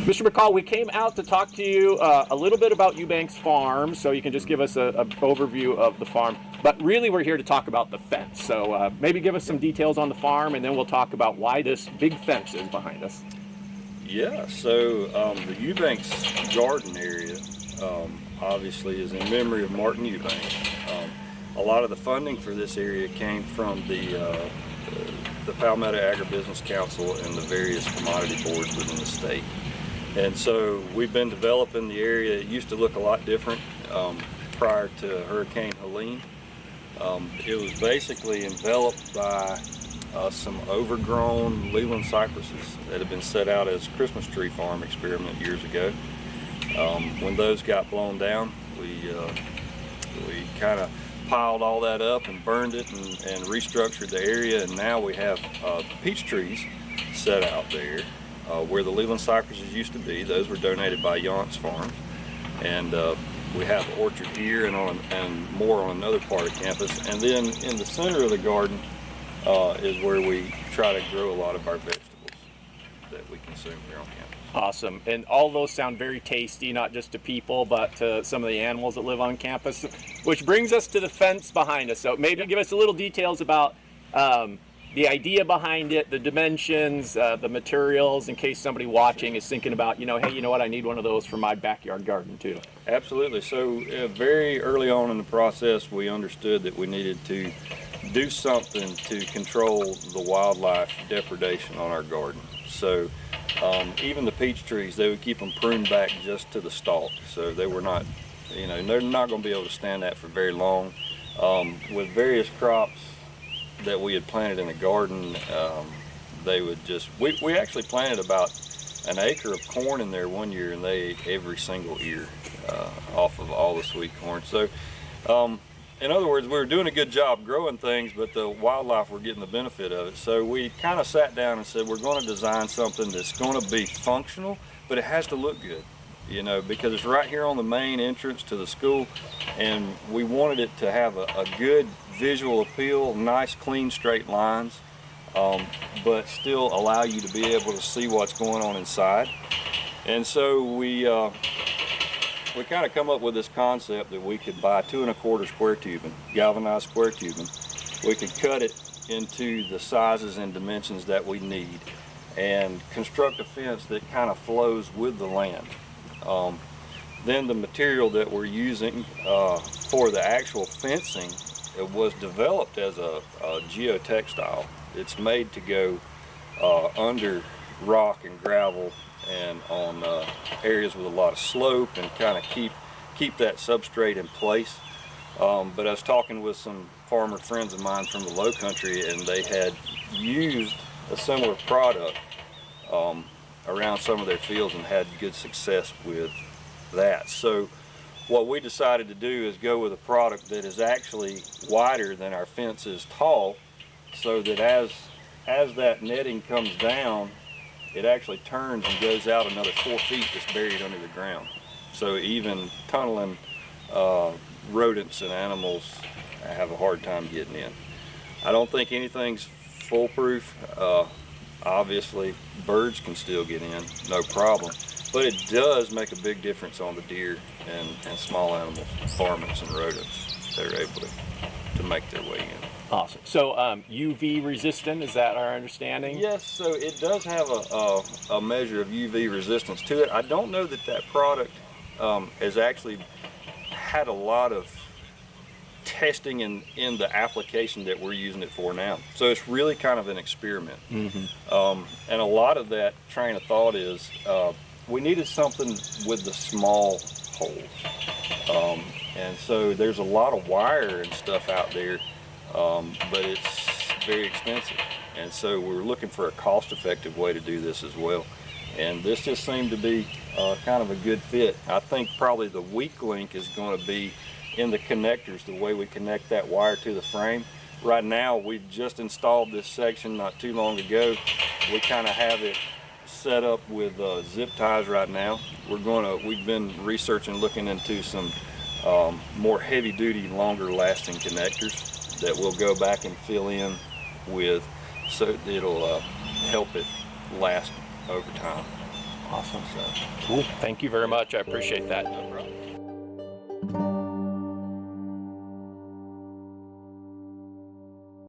Mr. McCall, we came out to talk to you a little bit about Eubanks Farm, so you can just give us an overview of the farm. But really, we're here to talk about the fence. So maybe give us some details on the farm, and then we'll talk about why this big fence is behind us. Yeah, so the Eubanks Garden area obviously is in memory of Martin Eubanks. A lot of the funding for this area came from the Palmetto Agribusiness Council and the various commodity boards within the state. And so we've been developing the area. It used to look a lot different prior to Hurricane Helene. It was basically enveloped by some overgrown Leland cypresses that had been set out as Christmas tree farm experiment years ago. When those got blown down, we kind of piled all that up and burned it and restructured the area, and now we have peach trees set out there where the Leland cypresses used to be. Those were donated by Yount's Farms, and we have orchard here and more on another part of campus. And then in the center of the garden is where we try to grow a lot of our vegetables that we consume here on campus. Awesome. And all those sound very tasty, not just to people, but to some of the animals that live on campus. Which brings us to the fence behind us. So maybe give us a little details about the idea behind it, the dimensions, the materials, in case somebody watching is thinking about, hey, you know what, I need one of those for my backyard garden too. Absolutely. So very early on in the process, we understood that we needed to do something to control the wildlife depredation on our garden. So even the peach trees, they would keep them pruned back just to the stalk. So they were not, they're not going to be able to stand that for very long. With various crops that we had planted in the garden, they would just, we actually planted about an acre of corn in there one year, and they ate every single ear off of all the sweet corn. So in other words, we were doing a good job growing things, but the wildlife were getting the benefit of it. So we kind of sat down and said, we're going to design something that's going to be functional, but it has to look good, because it's right here on the main entrance to the school, and we wanted it to have a good visual appeal, nice, clean, straight lines, but still allow you to be able to see what's going on inside. And so we kind of come up with this concept that we could buy 2 1/4 square tubing, galvanized square tubing. We could cut it into the sizes and dimensions that we need and construct a fence that kind of flows with the land. Then the material that we're using for the actual fencing, it was developed as a geotextile. It's made to go under rock and gravel and on areas with a lot of slope, and kind of keep that substrate in place. But I was talking with some farmer friends of mine from the low country, and they had used a similar product around some of their fields and had good success with that. So what we decided to do is go with a product that is actually wider than our fence is tall, so that as that netting comes down, it actually turns and goes out another 4 feet that's buried under the ground. So even tunneling rodents and animals have a hard time getting in. I don't think anything's foolproof. Obviously, birds can still get in, no problem. But it does make a big difference on the deer and small animals, varmints and rodents. They're able to make their way in. Awesome. So UV resistant, is that our understanding? Yes, so it does have a measure of UV resistance to it. I don't know that product has actually had a lot of testing in the application that we're using it for now. So it's really kind of an experiment. Mm-hmm. And a lot of that train of thought is we needed something with the small holes. And so there's a lot of wire and stuff out there, but it's very expensive. And so we're looking for a cost-effective way to do this as well. And this just seemed to be kind of a good fit. I think probably the weak link is going to be in the connectors, the way we connect that wire to the frame. Right now, we've just installed this section not too long ago. We kind of have it set up with zip ties right now. We've been researching, looking into some more heavy-duty, longer-lasting connectors that we'll go back and fill in with, so it'll help it last over time. Awesome. Cool. Thank you very much. I appreciate that. No problem.